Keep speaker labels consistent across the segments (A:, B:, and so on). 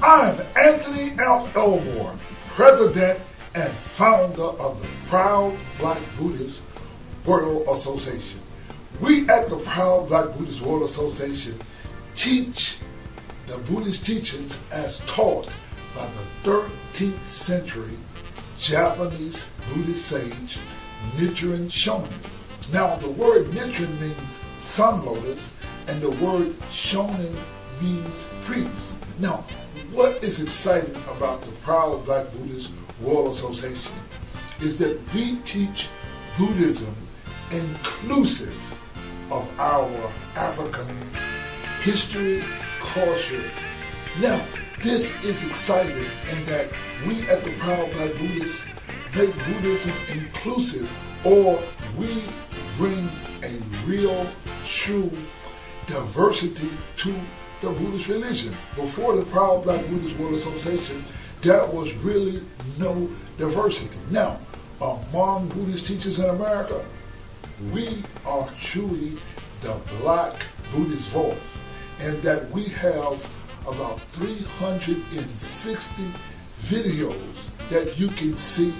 A: I'm Anthony Elmore, President and Founder of the Proud Black Buddhist World Association. We at the Proud Black Buddhist World Association teach the Buddhist teachings as taught by the 13th century Japanese Buddhist sage Nichiren Shonin. Now, the word Nichiren means sun lotus, and the word Shonin means priest. Now, what is exciting about the Proud Black Buddhist World Association is that we teach Buddhism inclusive of our African history, culture. Now, this is exciting in that we at the Proud Black Buddhists make Buddhism inclusive, or we bring a real, true diversity to the Buddhist religion. Before the Proud Black Buddhist World Association, there was really no diversity. Now, among Buddhist teachers in America, we are truly the Black Buddhist voice, and that we have about 360 videos that you can see,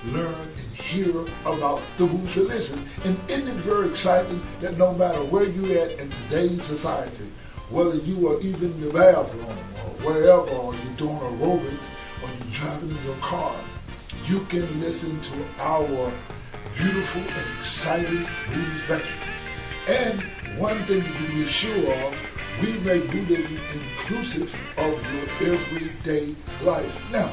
A: learn, and hear about the Buddhist religion. And isn't it very exciting that no matter where you're at in today's society, whether you are even in the bathroom or wherever, or you're doing aerobics, or you're driving in your car, you can listen to our beautiful and exciting Buddhist lectures. And one thing you can be sure of, we make Buddhism inclusive of your everyday life. Now,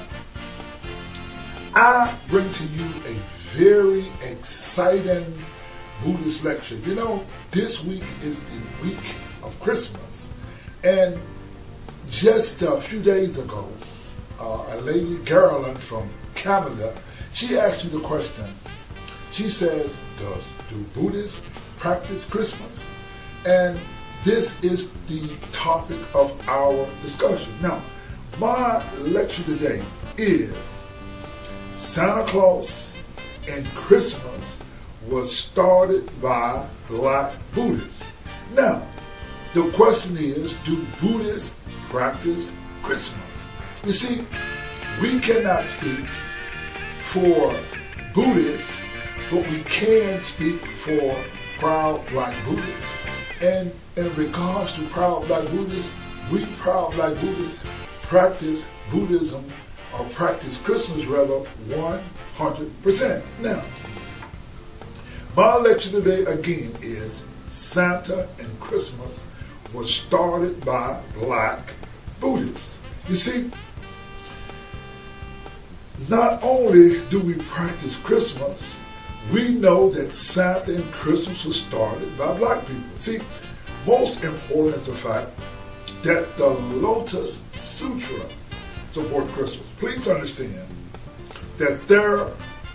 A: I bring to you a very exciting Buddhist lecture. You know, this week is the week of Christmas. And just a few days ago, a lady, Carolyn from Canada, she asked me the question. She says, do Buddhists practice Christmas? And this is the topic of our discussion. Now, my lecture today is Santa Claus and Christmas was started by Black Buddhists. Now, the question is, do Buddhists practice Christmas? You see, we cannot speak for Buddhists, but we can speak for Proud Black Buddhists. And in regards to Proud Black Buddhists, we Proud Black Buddhists practice Buddhism, or practice Christmas rather, 100%. Now, my lecture today again is Santa and Christmas was started by Black Buddhists. You see, not only do we practice Christmas, we know that Santa and Christmas was started by Black people. See, most important is the fact that the Lotus Sutra support Christmas. Please understand that there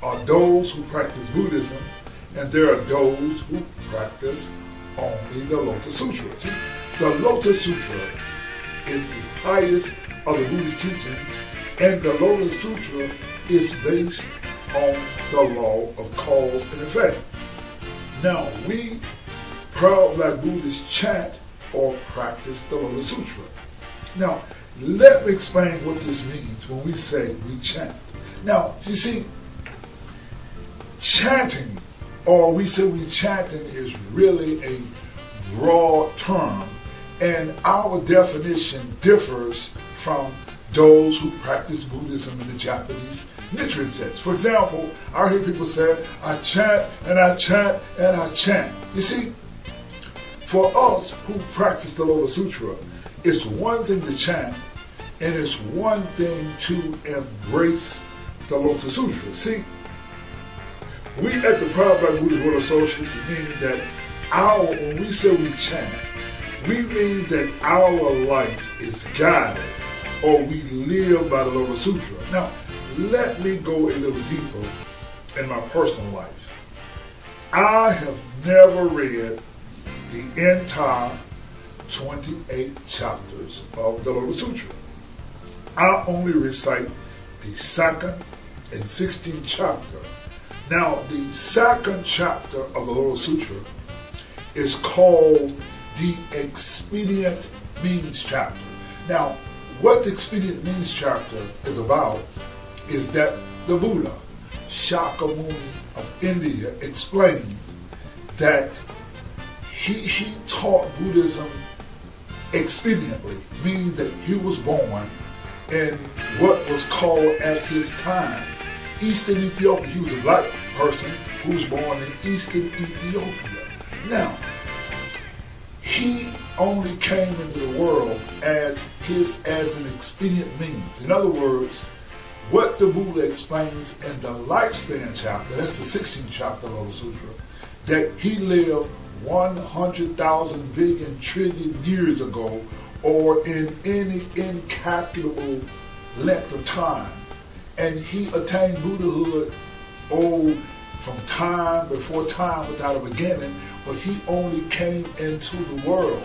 A: are those who practice Buddhism, and there are those who practice only the Lotus Sutra. See, the Lotus Sutra is the highest of the Buddhist teachings, and the Lotus Sutra is based on the law of cause and effect. Now, we Proud Black Buddhists chant or practice the Lotus Sutra. Now, let me explain what this means when we say we chant. Now, you see, chanting, or we say we chanting, is really a broad term, and our definition differs from those who practice Buddhism in the Japanese Nichiren sense. For example, I hear people say, I chant and I chant and I chant. You see, for us who practice the Lotus Sutra, it's one thing to chant, and it's one thing to embrace the Lotus Sutra. See, we at the Proud Black Buddhist World Association mean that when we say we chant, we mean that our life is guided, or we live by the Lotus Sutra. Now, let me go a little deeper in my personal life. I have never read the entire 28 chapters of the Lotus Sutra. I only recite the second and 16th chapter. Now, the second chapter of the Lotus Sutra is called the Expedient Means chapter. Now, what the Expedient Means chapter is about is that the Buddha, Shakyamuni of India, explained that he taught Buddhism expediently, meaning that he was born in what was called at his time Eastern Ethiopia. He was a black person who was born in Eastern Ethiopia. Now, he only came into the world as an expedient means. In other words, what the Buddha explains in the lifespan chapter, that's the 16th chapter of the Sutra, that he lived 100,000 billion trillion years ago, or in any incalculable length of time. And he attained Buddhahood, from time before time without a beginning, but he only came into the world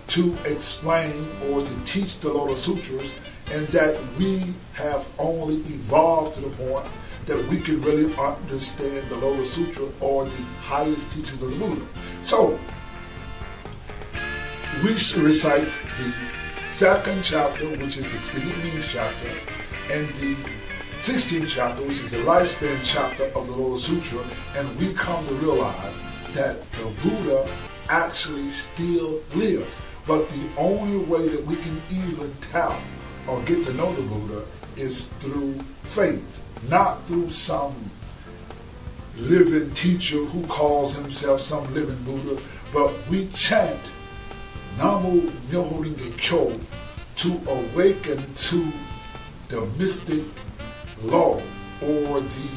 A: to explain or to teach the Lotus Sutras, and that we have only evolved to the point that we can really understand the Lotus Sutra or the highest teachings of the Buddha. So, we recite the second chapter, which is the Expedient Means chapter, and the 16th chapter, which is the lifespan chapter of the Lotus Sutra, and we come to realize that the Buddha actually still lives. But the only way that we can even tell or get to know the Buddha is through faith, not through some living teacher who calls himself some living Buddha, but we chant Namo Myoho Renge Kyo to awaken to the mystic law or the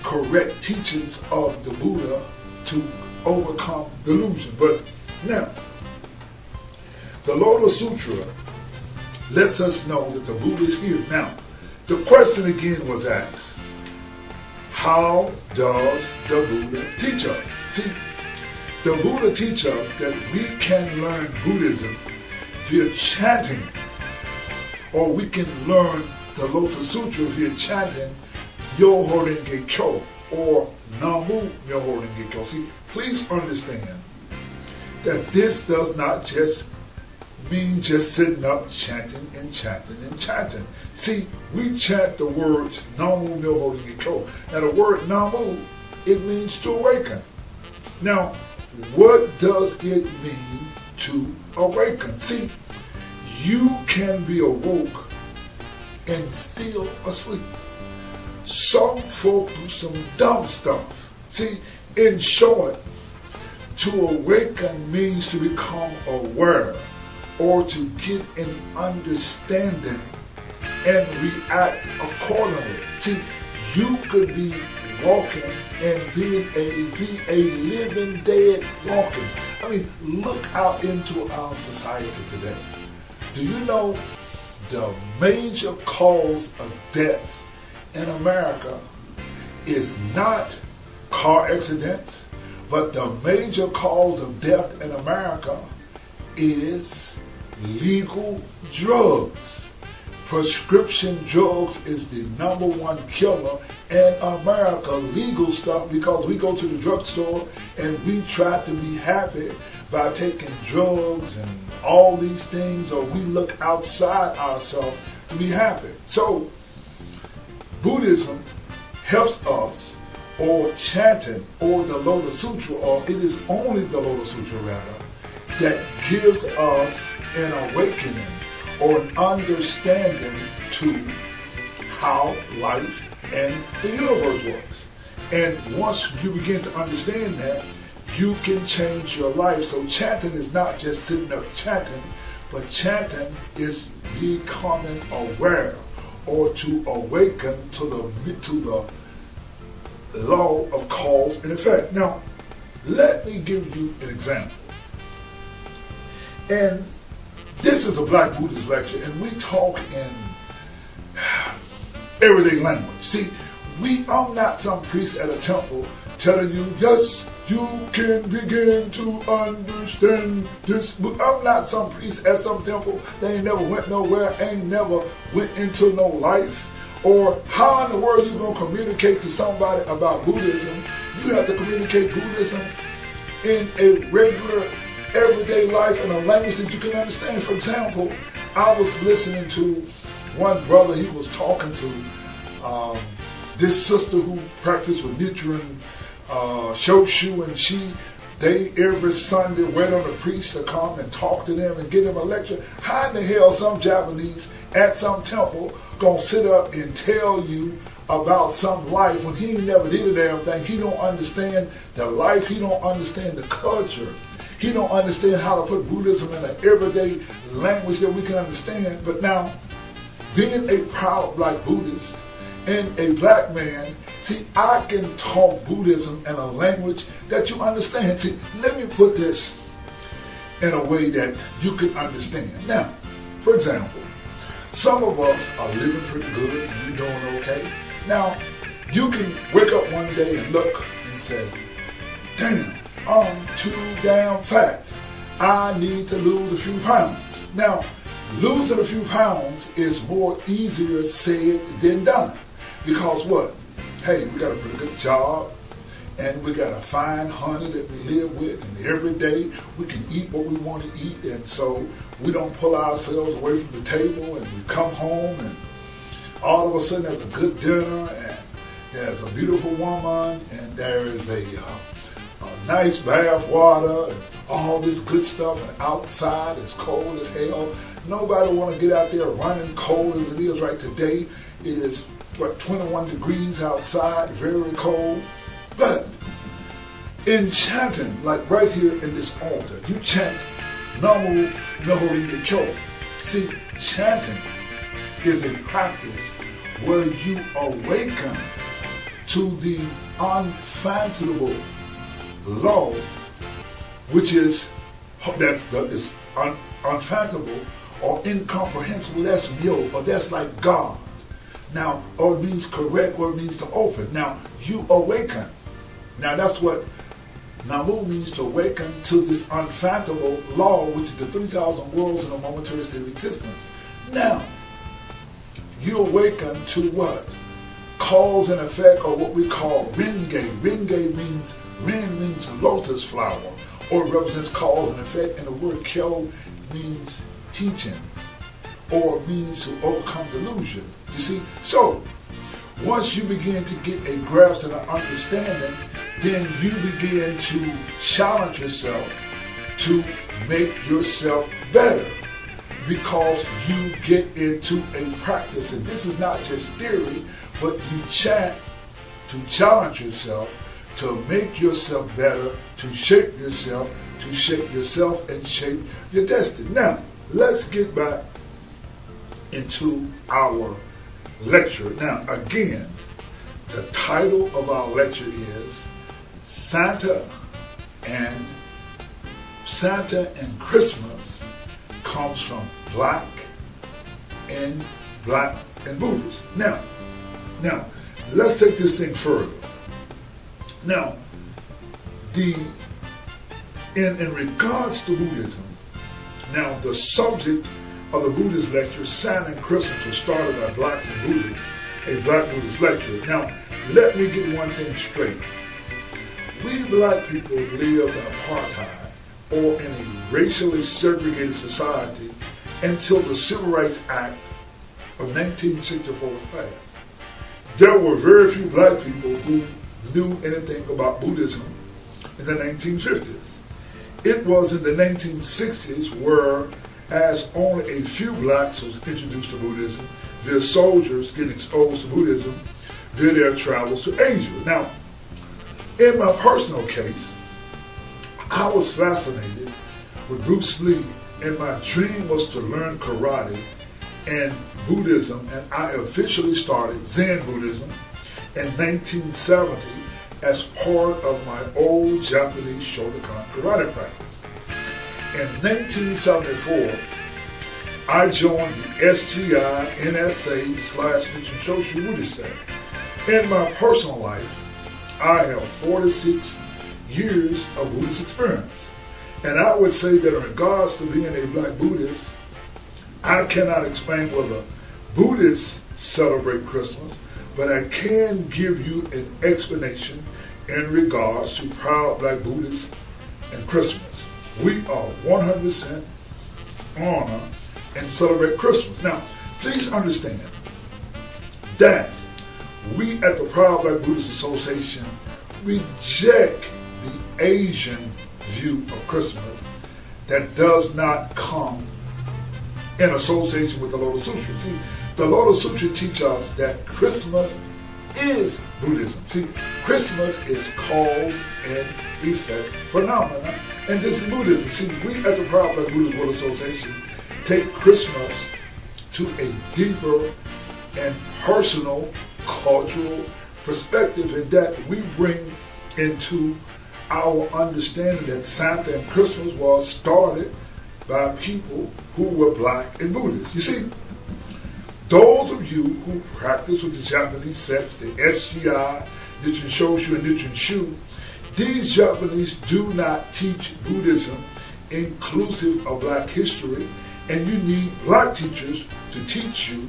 A: correct teachings of the Buddha to overcome delusion. But now, the Lotus Sutra lets us know that the Buddha is here. Now, the question again was asked, how does the Buddha teach us? See, the Buddha teaches us that we can learn Buddhism via chanting, or we can learn the Lotus Sutra via chanting Myoho Renge Kyo or Namo Myoho Renge Kyo. See, please understand that this does not just mean just sitting up chanting and chanting and chanting. See, we chant the words Namo Myoho Renge Kyo. Now the word Namo, it means to awaken. Now, what does it mean to awaken? See, you can be awoke and still asleep. Some folk do some dumb stuff. See, in short, to awaken means to become aware or to get an understanding and react accordingly. See, you could be walking and be a living dead walking. I mean, look out into our society today. Do you know the major cause of death in America is not car accidents, but the major cause of death in America is legal drugs. Prescription drugs is the number one killer in America, legal stuff, because we go to the drugstore and we try to be happy by taking drugs and all these things, or we look outside ourselves to be happy. So, Buddhism helps us, or chanting, or the Lotus Sutra, or it is only the Lotus Sutra rather, that gives us an awakening or an understanding to how life and the universe works. And once you begin to understand that, you can change your life. So chanting is not just sitting up chanting, but chanting is becoming aware or to awaken to the law of cause and effect. Now, let me give you an example. And this is a Black Buddhist lecture, and we talk in everyday language. See, I'm not some priest at a temple telling you, yes, you can begin to understand this. But I'm not some priest at some temple. They ain't never went nowhere, ain't never went into no life. Or how in the world you going to communicate to somebody about Buddhism? You have to communicate Buddhism in a regular, everyday life in a language that you can understand. For example, I was listening to one brother, he was talking to this sister who practiced with Nichiren Shoshu, and they every Sunday wait on the priest to come and talk to them and give them a lecture. How in the hell some Japanese at some temple gonna sit up and tell you about some life when he never did a damn thing? He don't understand the life, he don't understand the culture, he don't understand how to put Buddhism in an everyday language that we can understand. But now, being a proud Black Buddhist and a Black man, see, I can talk Buddhism in a language that you understand. See, let me put this in a way that you can understand. Now, for example, some of us are living pretty good and we're doing okay. Now, you can wake up one day and look and say, damn, I'm too damn fat. I need to lose a few pounds. Now, losing a few pounds is more easier said than done. Because what? Hey, we got a pretty good job, and we got a fine honey that we live with, and every day we can eat what we want to eat, and so we don't pull ourselves away from the table, and we come home, and all of a sudden there's a good dinner, and there's a beautiful woman, and there is a nice bath water, and all this good stuff, and outside it's cold as hell. Nobody want to get out there running cold as it is right today. It is 21 degrees outside, very cold. But in chanting, like right here in this altar, you chant Namu Nohori Nikyo. See, chanting is a practice where you awaken to the unfathomable law, which is unfathomable or incomprehensible. That's Myo, or that's like God. Now, or it means correct, or it means to open. Now, you awaken. Now, that's what Namu means, to awaken to this unfathomable law, which is the 3,000 worlds in a momentary state of existence. Now, you awaken to what? Cause and effect, or what we call Renge. Renge means, Ren means lotus flower, or it represents cause and effect, and the word Kyo means teachings, or means to overcome delusion. You see, so once you begin to get a grasp and an understanding, then you begin to challenge yourself to make yourself better, because you get into a practice. And this is not just theory, but you chant to challenge yourself, to make yourself better, to shape yourself and shape your destiny. Now, let's get back into our lecture. Now, again, the title of our lecture is Santa and Christmas comes from Black and Buddhist. Now, let's take this thing further. Now, in regards to Buddhism, now the subject of the Buddhist lecture, Santa and Christmas, was started by Blacks and Buddhists, a Black Buddhist Lecture. Now, let me get one thing straight. We Black people lived in apartheid, or in a racially segregated society, until the Civil Rights Act of 1964 was passed. There were very few Black people who knew anything about Buddhism in the 1950s. It was in the 1960s where, as only a few Blacks was introduced to Buddhism via soldiers getting exposed to Buddhism via their travels to Asia. Now, in my personal case, I was fascinated with Bruce Lee, and my dream was to learn karate and Buddhism, and I officially started Zen Buddhism in 1970 as part of my old Japanese Shotokan karate practice. In 1974, I joined the SGI NSA/Nichiren Shoshu Buddhist Center. In my personal life, I have 46 years of Buddhist experience. And I would say that in regards to being a Black Buddhist, I cannot explain whether Buddhists celebrate Christmas, but I can give you an explanation in regards to proud Black Buddhists and Christmas. We are 100% honor and celebrate Christmas. Now, please understand that we at the Proud Black Buddhist Association reject the Asian view of Christmas that does not come in association with the Lotus Sutra. See, the Lotus Sutra teaches us that Christmas is Buddhism. See, Christmas is cause and effect phenomena, and this is Buddhism. See, we at the Proud Black Buddhist World Association take Christmas to a deeper and personal cultural perspective, in that we bring into our understanding that Santa and Christmas was started by people who were Black and Buddhist. You see, those of you who practice with the Japanese sects, the SGI, Nichiren Shoshu, and Nichiren Shu, these Japanese do not teach Buddhism inclusive of Black history, and you need Black teachers to teach you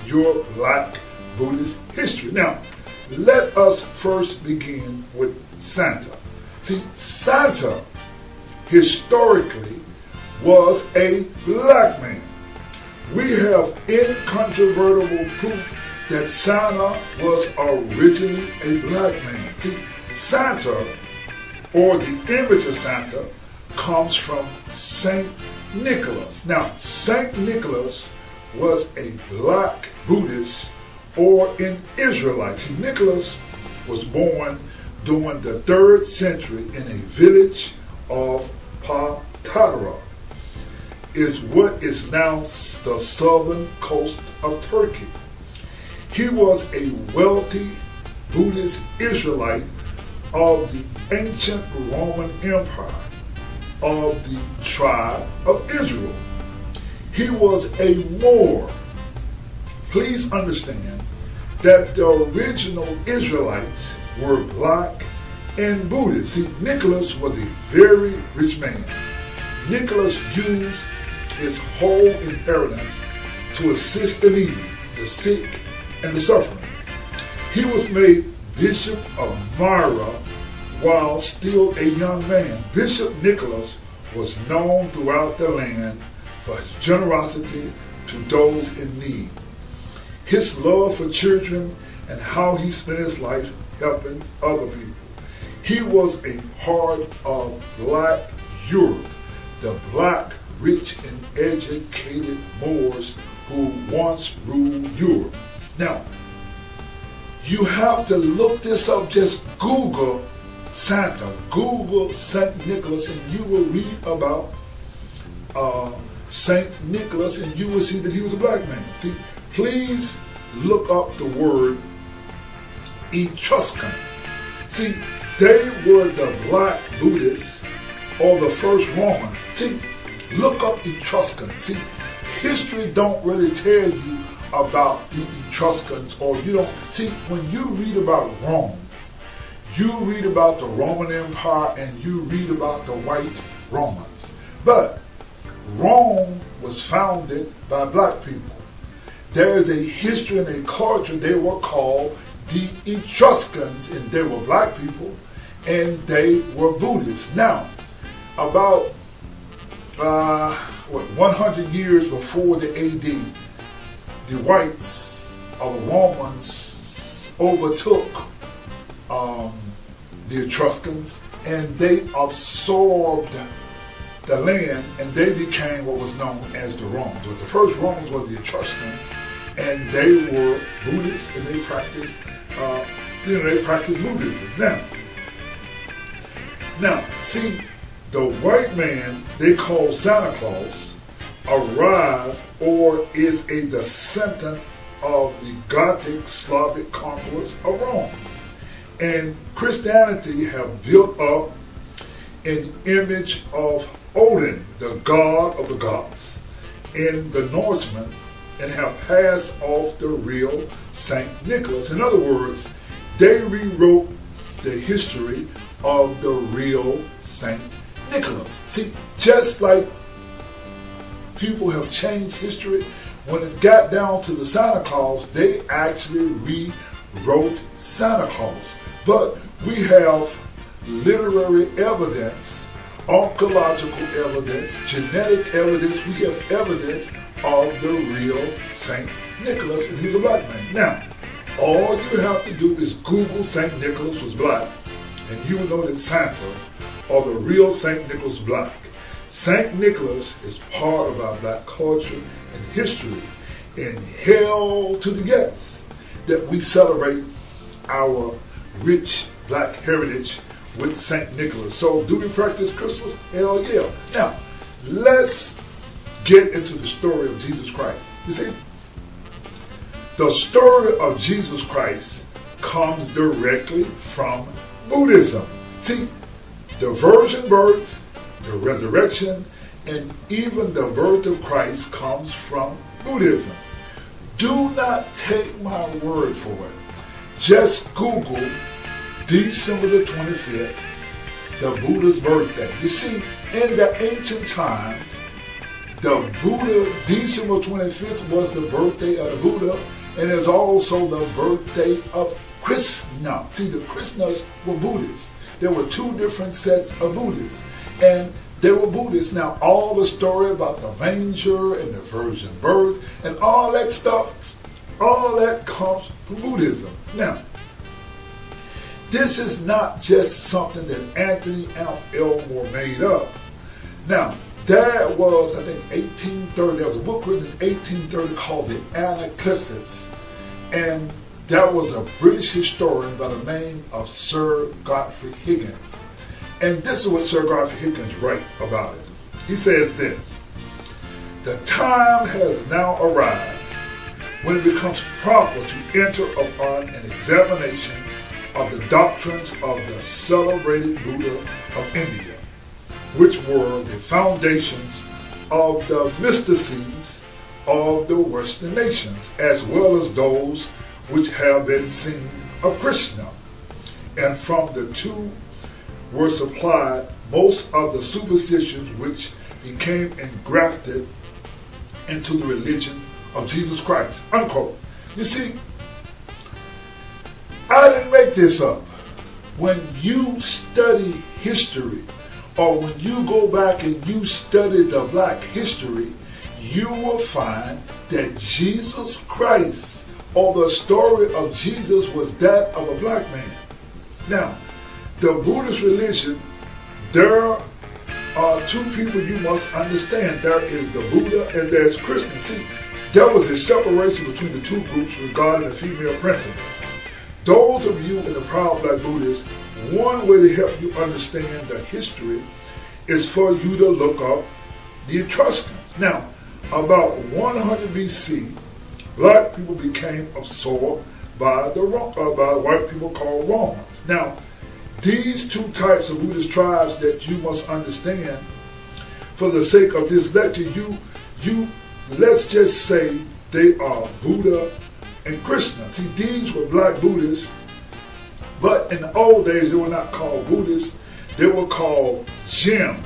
A: your Black Buddhist history. Now, let us first begin with Santa. See, Santa historically was a Black man. We have incontrovertible proof that Santa was originally a Black man. See, Santa, or the image of Santa, comes from Saint Nicolas. Now, Saint Nicolas was a Black Buddhist or an Israelite. See, Nicolas was born during the 3rd century in a village of Patara, is what is now the southern coast of Turkey. He was a wealthy Buddhist Israelite of the ancient Roman Empire of the tribe of Israel. He was a Moor. Please understand that the original Israelites were Black and Buddhist. See, Nicolas was a very rich man. Nicolas used his whole inheritance to assist the needy, the sick, and the suffering. He was made Bishop of Myra while still a young man. Bishop Nicolas was known throughout the land for his generosity to those in need, his love for children, and how he spent his life helping other people. He was a part of Black Europe, the Black, rich and educated Moors who once ruled Europe. Now, you have to look this up. Just Google Santa, Google Saint Nicholas, and you will read about Saint Nicholas, and you will see that he was a Black man. See, please look up the word Etruscan. See, they were the Black Buddhists or the first Romans. See, look up Etruscans. See, history don't really tell you about the Etruscans, or you don't. See, when you read about Rome, you read about the Roman Empire and you read about the white Romans. But Rome was founded by Black people. There is a history and a culture. They were called the Etruscans, and they were Black people, and they were Buddhists. Now, about 100 years before the AD, the whites or the Romans overtook the Etruscans, and they absorbed the land, and they became what was known as the Romans. But the first Romans were the Etruscans, and they were Buddhists, and they practiced, they practiced Buddhism. Now, see, the white man they call Santa Claus arrived or is a descendant of the Gothic Slavic conquerors of Rome. And Christianity have built up an image of Odin, the god of the gods, in the Norsemen, and have passed off the real Saint Nicholas. In other words, they rewrote the history of the real Saint Nicholas. See, just like people have changed history, when it got down to the Santa Claus, they actually rewrote Santa Claus. But we have literary evidence, archaeological evidence, genetic evidence. We have evidence of the real Saint Nicholas, and he was a black man. Now, all you have to do is Google Saint Nicholas was black, and you will know that Santa, or the real Saint Nicholas, was black. Saint Nicholas is part of our black culture and history, and held to the gas that we celebrate our rich black heritage with Saint Nicholas. So do we practice Christmas? Hell yeah. Now, let's get into the story of Jesus Christ. You see, the story of Jesus Christ comes directly from Buddhism. See, the virgin birth, the resurrection, and even the birth of Christ comes from Buddhism. Do not take my word for it. Just Google December the 25th, the Buddha's birthday. You see, in the ancient times, the Buddha, December 25th was the birthday of the Buddha, and it's also the birthday of Krishna. See, the Krishnas were Buddhists. There were two different sets of Buddhists, and they were Buddhists. Now, all the story about the manger and the virgin birth and all that stuff, all that comes from Buddhism. Now, this is not just something that Anthony Elmore made up. Now, there was, I think, 1830, there was a book written in 1830 called the Nicaea, and that was a British historian by the name of Sir Godfrey Higgins. And this is what Sir Godfrey Higgins writes about it. He says this: the time has now arrived when it becomes proper to enter upon an examination of the doctrines of the celebrated Buddha of India, which were the foundations of the mysticies of the Western nations, as well as those which have been seen of Krishna. And from the two were supplied most of the superstitions which became engrafted into the religion of Jesus Christ. Unquote. You see, I didn't make this up. When you study history, or when you go back and you study the black history, you will find that Jesus Christ, or the story of Jesus, was that of a black man. Now, the Buddhist religion, there are two people you must understand. There is the Buddha and there's Krishna. See, there was a separation between the two groups regarding the female principle. Those of you in the Proud Black Buddhists, one way to help you understand the history is for you to look up the Etruscans. Now, about 100 BC, black people became absorbed by white people called Romans. Now, these two types of Buddhist tribes that you must understand, for the sake of this lecture, let's just say they are Buddha and Krishna. See, these were black Buddhists, but in the old days they were not called Buddhists. They were called Jim,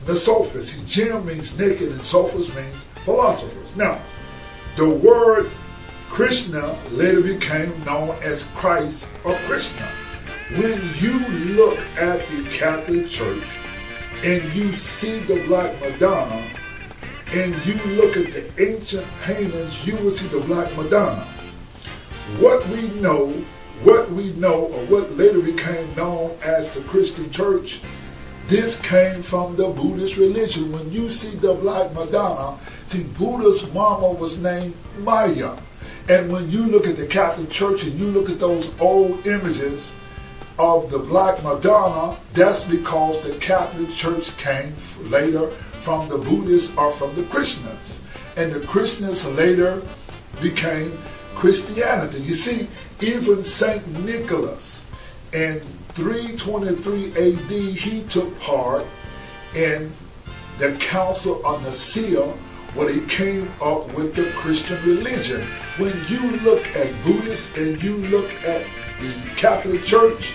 A: the Sophists. See, Jim means naked and Sophists means philosophers. Now, the word Krishna later became known as Christ or Krishna. When you look at the Catholic Church and you see the Black Madonna and you look at the ancient paintings, you will see the Black Madonna. What we know, or what later became known as the Christian Church, this came from the Buddhist religion. When you see the Black Madonna, see, Buddha's mama was named Myra. And when you look at the Catholic Church and you look at those old images of the Black Madonna, that's because the Catholic Church came later from the Buddhists or from the Krishnas. And the Krishnas later became Christianity. You see, even Saint Nicolas in 323 AD, he took part in the Council of Nicaea where they came up with the Christian religion. When you look at Buddhists and you look at the Catholic Church,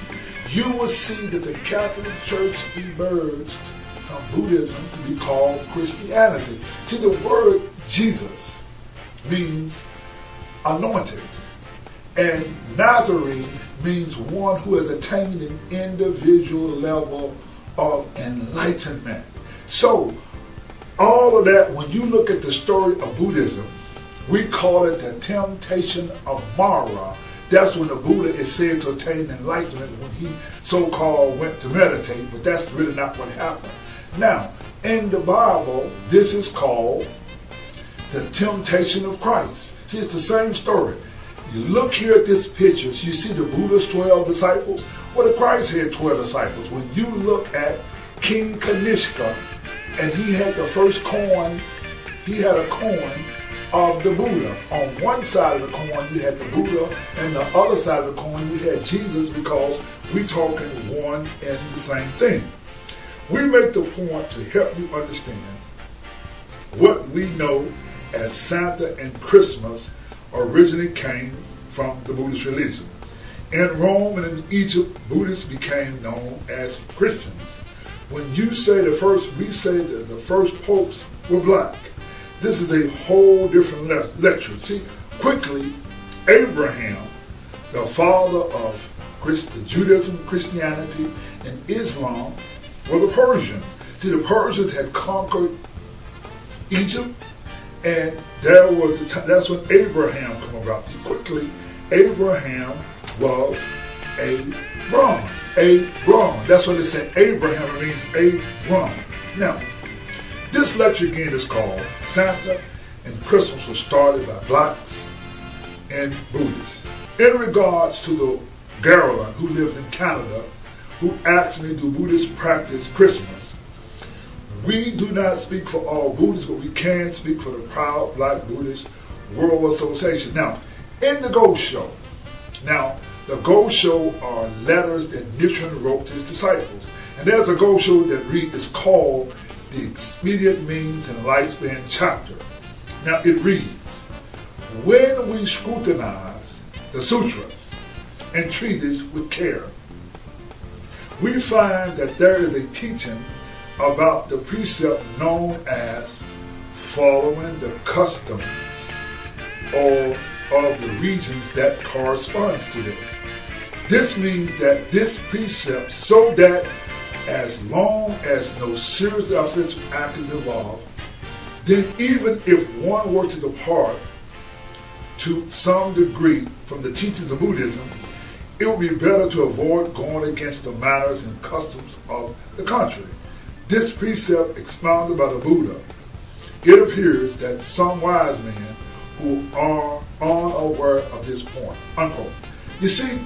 A: you will see that the Catholic Church emerged from Buddhism to be called Christianity. See, the word Jesus means anointed, and Nazarene means one who has attained an individual level of enlightenment. So, All of that, when you look at the story of Buddhism, we call it the temptation of Myra. That's when the Buddha is said to attain enlightenment when he so-called went to meditate, but that's really not what happened. Now, in the Bible, this is called the temptation of Christ. See, it's the same story. You look here at this picture, so you see the Buddha's 12 disciples. Well, the Christ had 12 disciples. When you look at King Kanishka, and he had the first coin, he had a coin of the Buddha. On one side of the coin, you had the Buddha, and the other side of the coin, you had Jesus, because we talking one and the same thing. We make the point to help you understand what we know as Santa and Christmas originally came from the Buddhist religion. In Rome and in Egypt, Buddhists became known as Christians. When you say we say that the first popes were black. This is a whole different lecture. See, quickly, Abraham, the father of Judaism, Christianity, and Islam, was a Persian. See, the Persians had conquered Egypt, and that's when Abraham came about. See, quickly, Abraham was a Brahmin. A Brahmin. That's what they say. Abraham means a Brahmin. Now, this lecture again is called Santa and Christmas was started by Blacks and Buddhists. In regards to the Garland who lives in Canada, who asked me, do Buddhists practice Christmas? We do not speak for all Buddhists, but we can speak for the proud Black Buddhist World Association. Now, in the Ghost Show, the Ghost Show are letters that Nichiren wrote to his disciples. And there's a Ghost Show that is called The Expedient Means and Lifespan Chapter. Now it reads, when we scrutinize the sutras and treatises with care, we find that there is a teaching about the precept known as following the customs or of the regions that corresponds to this. This means that this precept, so that as long as no serious offensive act is involved, then even if one were to depart to some degree from the teachings of Buddhism, it would be better to avoid going against the manners and customs of the country. This precept expounded by the Buddha, it appears that some wise men who are unaware of this point, unquote. You see,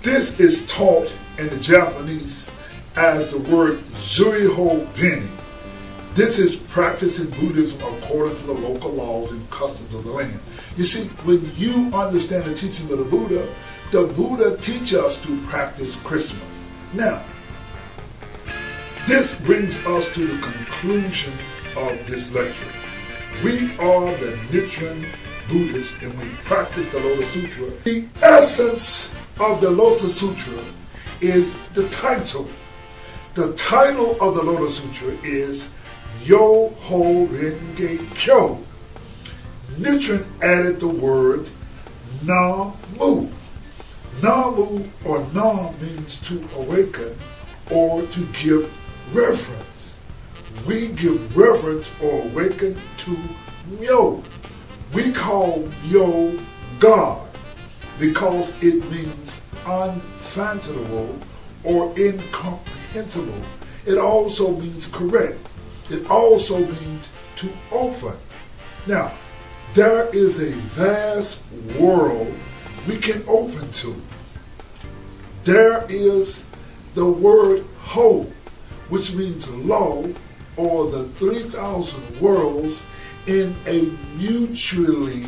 A: this is taught in the Japanese as the word Zuriho Beni. This is practiced in Buddhism according to the local laws and customs of the land. You see, when you understand the teachings of the Buddha teaches us to practice Christmas. Now, this brings us to the conclusion of this lecture. We are the Nichiren Buddhists and we practice the Lotus Sutra. The essence of the Lotus Sutra is the title. The title of the Lotus Sutra is Yo-Ho Renge Kyo. Nichiren added the word Na-Mu. Na-Mu or Na means to awaken or to give reverence. We give reverence or awaken to Myo. We call Myo God because it means unfathomable or incomprehensible. It also means correct. It also means to open. Now, there is a vast world we can open to. There is the word Ho, which means law, or the 3,000 worlds in a mutually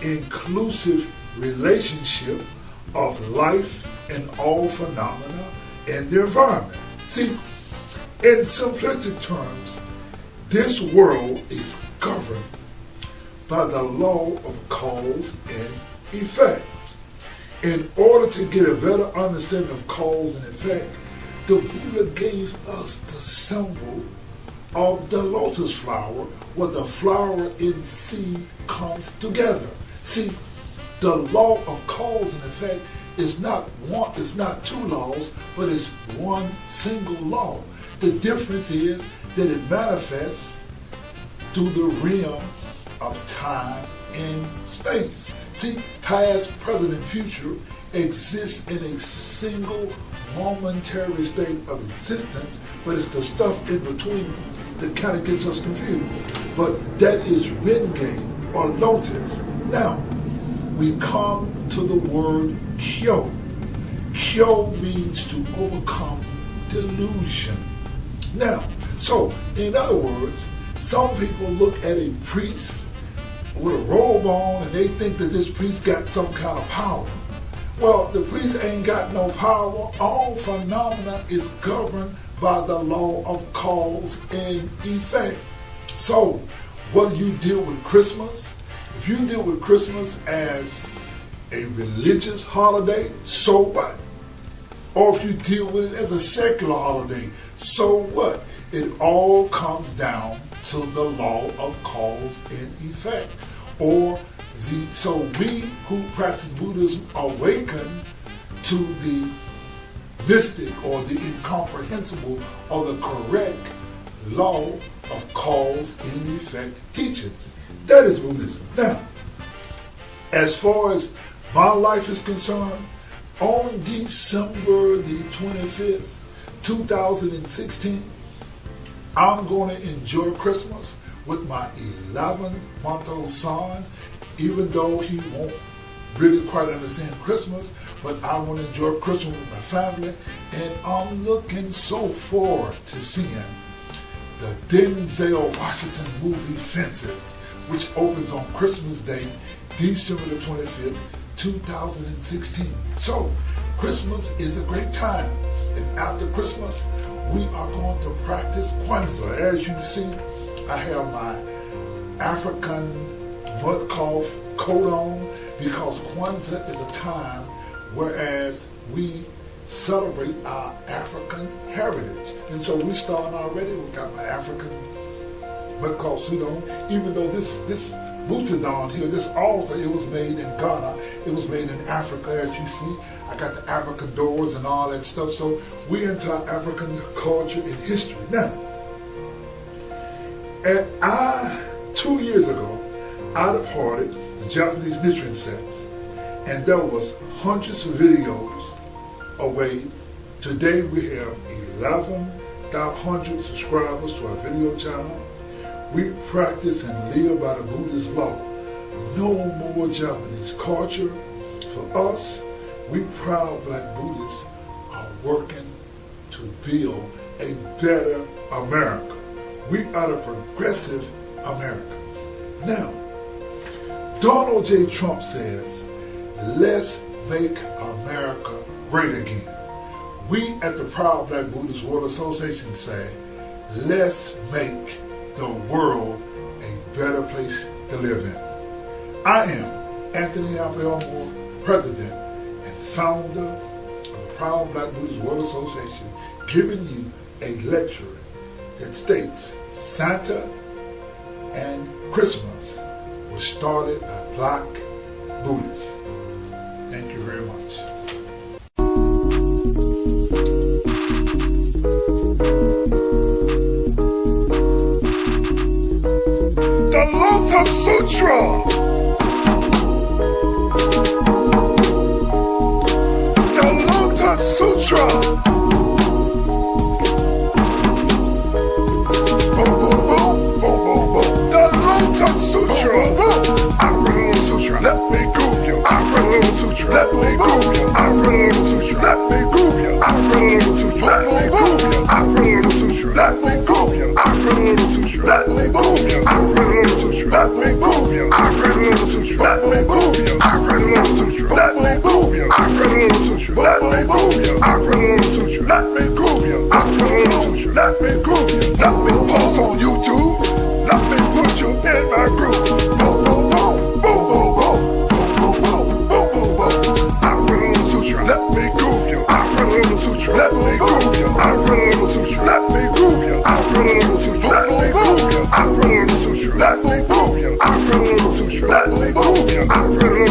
A: inclusive relationship of life and all phenomena in the environment. See, in simplistic terms, this world is governed by the law of cause and effect. In order to get a better understanding of cause and effect, the Buddha gave us the symbol of the lotus flower, where the flower and seed comes together. See, the law of cause and effect is not two laws, but it's one single law. The difference is that it manifests through the realm of time and space. See, past, present, and future exist in a single momentary state of existence, but it's the stuff in between that kind of gets us confused. But that is Renge or Lotus. Now, we come to the word Kyo. Kyo means to overcome delusion. Now, so, in other words, some people look at a priest with a robe on and they think that this priest got some kind of power. Well, the priest ain't got no power. All phenomena is governed by the law of cause and effect. So, whether you deal with Christmas, if you deal with Christmas as a religious holiday, so what? Or if you deal with it as a secular holiday, so what? It all comes down to the law of cause and effect. So we who practice Buddhism awaken to the mystic or the incomprehensible or the correct law of cause and effect teachings. That is Buddhism. Now, as far as my life is concerned, on December the 25th, 2016, I'm going to enjoy Christmas with my 11-month-old son, even though he won't really quite understand Christmas, but I want to enjoy Christmas with my family, and I'm looking so forward to seeing the Denzel Washington movie Fences, which opens on Christmas Day, December the 25th, 2016. So, Christmas is a great time, and after Christmas, we are going to practice Kwanzaa. As you see, I have my African mudcloth coat on because Kwanzaa is a time whereas we celebrate our African heritage. And so we starting already. We got my African mudcloth suit on, even though this Butadon here, this altar, it was made in Ghana. It was made in Africa, as you see. I got the African doors and all that stuff. So we into our African culture and history. Now, 2 years ago, I departed the Japanese Nichiren sets, and there was hundreds of videos away. Today we have 11,100 subscribers to our video channel. We practice and live by the Buddhist law. No more Japanese culture. For us, we proud Black Buddhists are working to build a better America. We are the progressive Americans. Now, Donald J. Trump says, let's make America great again. We at the Proud Black Buddhist World Association say, let's make the world a better place to live in. I am Anthony Elmore, President and Founder of the Proud Black Buddhist World Association, giving you a lecture that states Santa and Christmas was started by Black Buddhists. Thank you very much. The Lotus Sutra. The Lotus Sutra. Let me groove you. I read a little sutra. Let me groove you. I read a little sutra. Let me groove you. I read a little sutra. Let me groove you. I read a little sutra. Let me groove you. I read a little sutra. Let me groove you. I read a little sutra. Let me groove you. I read a little sutra. Let me groove you. I read a little sutra. Let me groove you. I read a little sutra. Let me groove you. I read a little sutra. Let me groove you. I read a little sutra. Let me groove you. Let me pause on YouTube. Let me put you in my groove. Boom, boom, boom. Boom, boom, boom. Let me groove you. I read a little sutra. Let me groove you. I read a little sutra. Let me groove you. I read a little sutra. Let me groove you. I read a little sutra. Let me groove you. I read a little sutra. Let me groove you. I read a little